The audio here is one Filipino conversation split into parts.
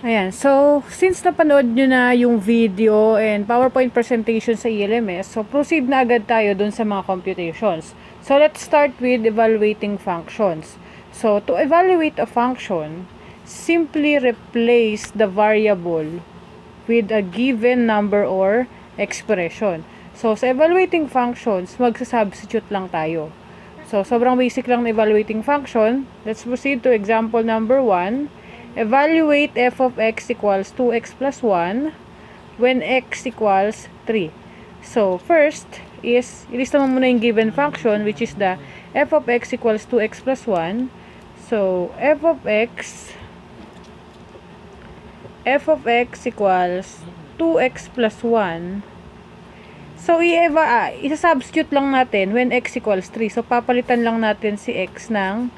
Ayan, so since napanood nyo na yung video and PowerPoint presentation sa ELMS, so proceed na agad tayo dun sa mga computations. So let's start with evaluating functions. So to evaluate a function, simply replace the variable with a given number or expression. So sa evaluating functions, magsasubstitute lang tayo. So sobrang basic lang na evaluating function. Let's proceed to example number 1. Evaluate f of x equals 2x plus 1 when x equals 3. So, first is, ilista mo muna yung given function, which is the f of x equals 2x plus 1. So, f of x equals 2x plus 1. So, isa-substitute lang natin when x equals 3. So, papalitan lang natin si x ng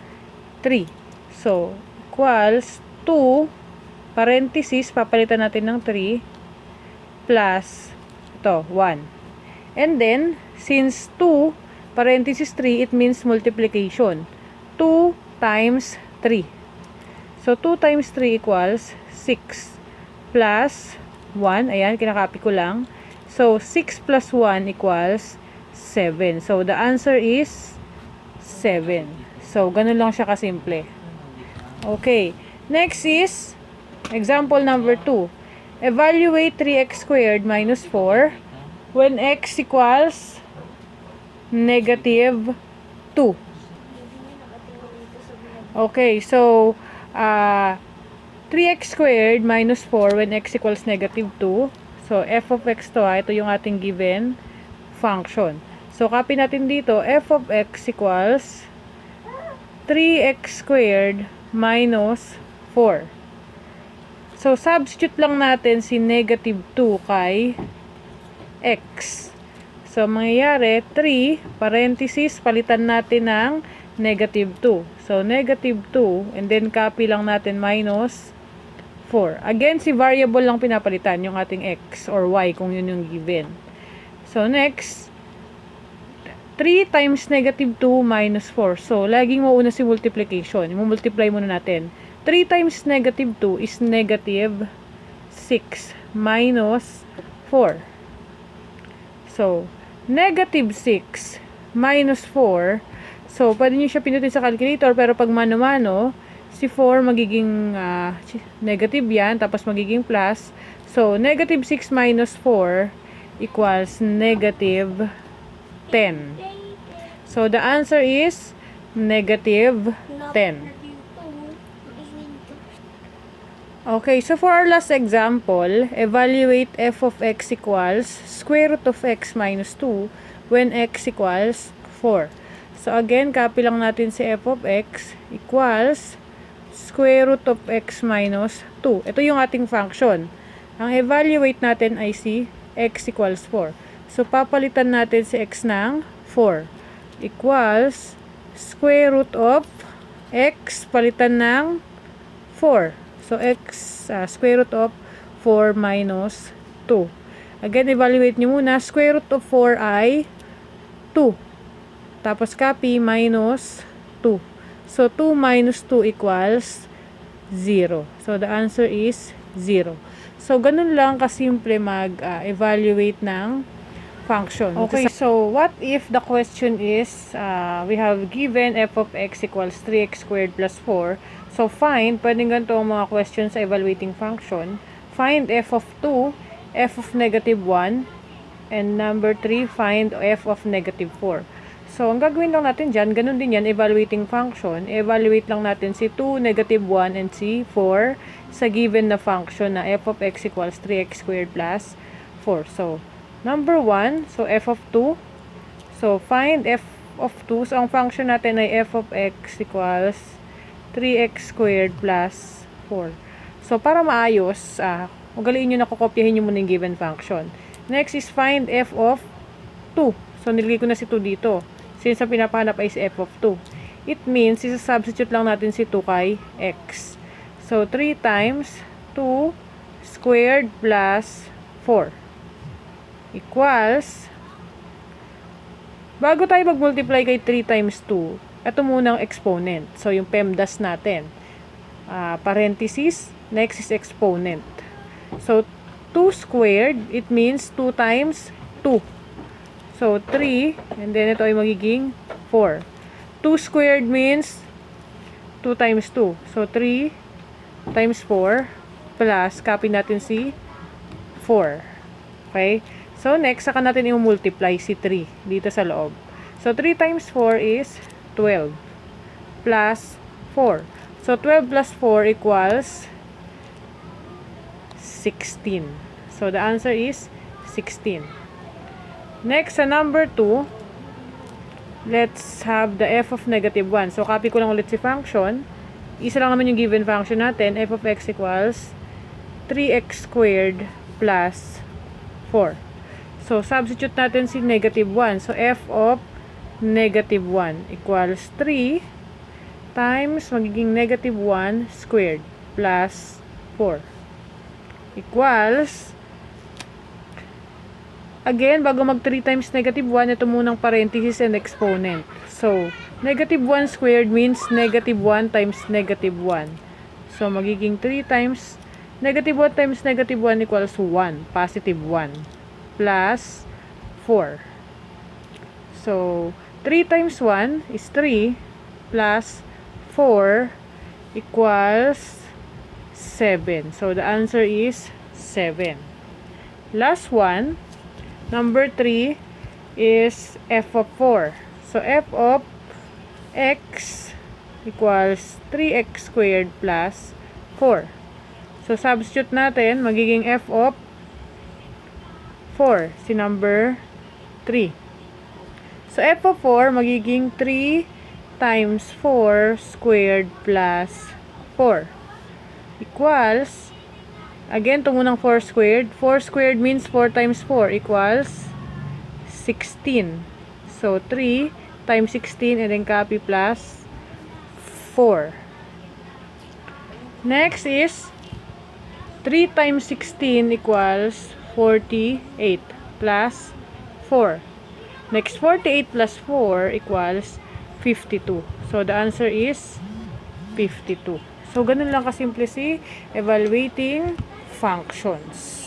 3. So, equals 2, parenthesis, papalitan natin ng 3, plus, ito, 1. And then, since 2, parenthesis 3, it means multiplication. 2 times 3. So, 2 times 3 equals 6, plus 1, ayan, kinakopy ko lang. So, 6 plus 1 equals 7. So, the answer is 7. So, ganun lang siya kasimple. Okay. Next is, example number 2. Evaluate 3x squared minus 4 when x equals negative 2. Okay, so, 3x squared minus 4 when x equals negative 2. So, f of x to, ito yung ating given function. So, copy natin dito, f of x equals 3x squared minus 4. So, substitute lang natin si negative 2 kay x. So, mangyayari, 3, parenthesis, palitan natin ng negative 2. So, negative 2, and then copy lang natin minus 4. Again, si variable lang pinapalitan, yung ating x or y, kung yun yung given. So, next, 3 times negative 2 minus 4. So, laging mauna si multiplication. I-multiply muna natin. 3 times negative 2 is negative 6 minus 4. So, negative 6 minus 4. So, pwede nyo siya pinutin sa calculator, pero pag mano-mano, si 4 magiging negative yan, tapos magiging plus. So, negative 6 minus 4 equals negative 10. So, the answer is negative 10. Okay, so for our last example, evaluate f of x equals square root of x minus 2 when x equals 4. So again, copy lang natin si f of x equals square root of x minus 2. Ito yung ating function. Ang evaluate natin ay si x equals 4. So papalitan natin si x ng 4 equals square root of x palitan ng 4. So, x square root of 4 minus 2. Again, evaluate nyo muna. Square root of 4 ay 2. Tapos, copy minus 2. So, 2 minus 2 equals 0. So, the answer is 0. So, ganun lang kasimple mag-evaluate ng function. Okay, so what if the question is, we have given f of x equals 3x squared plus 4. So, find, pwedeng ganito ang mga questions sa evaluating function. Find f of 2, f of negative 1, and number 3, find f of negative 4. So, ang gagawin lang natin dyan, ganun din yan, evaluating function. Evaluate lang natin si 2, negative 1, and si 4 sa given na function na f of x equals 3x squared plus 4. So, number 1, so f of 2. So, find f of 2. So, ang function natin ay f of x equals 3x squared plus 4. So, para maayos, ugaliin nyo na kukopyahin nyo muna yung given function. Next is find f of 2. So, nilagay ko na si 2 dito. Since ang pinapahanap ay si f of 2. It means, isa-substitute lang natin si 2 kay x. So, 3 times 2 squared plus 4 equals, bago tayo mag-multiply kay 3 times 2, ito muna ang exponent. So, yung PEMDAS natin. Parenthesis, Next is exponent. So, 2 squared, it means 2 times 2. So, 3, and then ito ay magiging 4. 2 squared means 2 times 2. So, 3 times 4 plus, copy natin si 4. Okay? So, next, saka natin i-multiply si 3 dito sa loob. So, 3 times 4 is 12 plus 4. So, 12 plus 4 equals 16. So, the answer is 16. Next, sa number 2, let's have the f of negative 1. So, copy ko lang ulit si function. Isa lang naman yung given function natin. F of x equals 3x squared plus 4. So, substitute natin si negative 1. So, f of negative 1 equals 3 times magiging negative 1 squared plus 4 equals, again, bago mag 3 times negative 1, ito munang parenthesis and exponent. So, negative 1 squared means negative 1 times negative 1. So, magiging 3 times negative 1 times negative 1 equals 1, positive 1, plus 4. So, 3 times 1 is 3 plus 4 equals 7. So, the answer is 7. Last one, number 3 is f of 4. So, f of x equals 3x squared plus 4. So, substitute natin, magiging f of 4, si number 3. So, f of 4, magiging 3 times 4 squared plus 4 equals, again, ito munang 4 squared. 4 squared means 4 times 4 equals 16. So, 3 times 16 and then copy plus 4. Next is 3 times 16 equals 48 plus 4. Next, 48 plus 4 equals 52. So, the answer is 52. So, ganun lang kasimple si evaluating functions.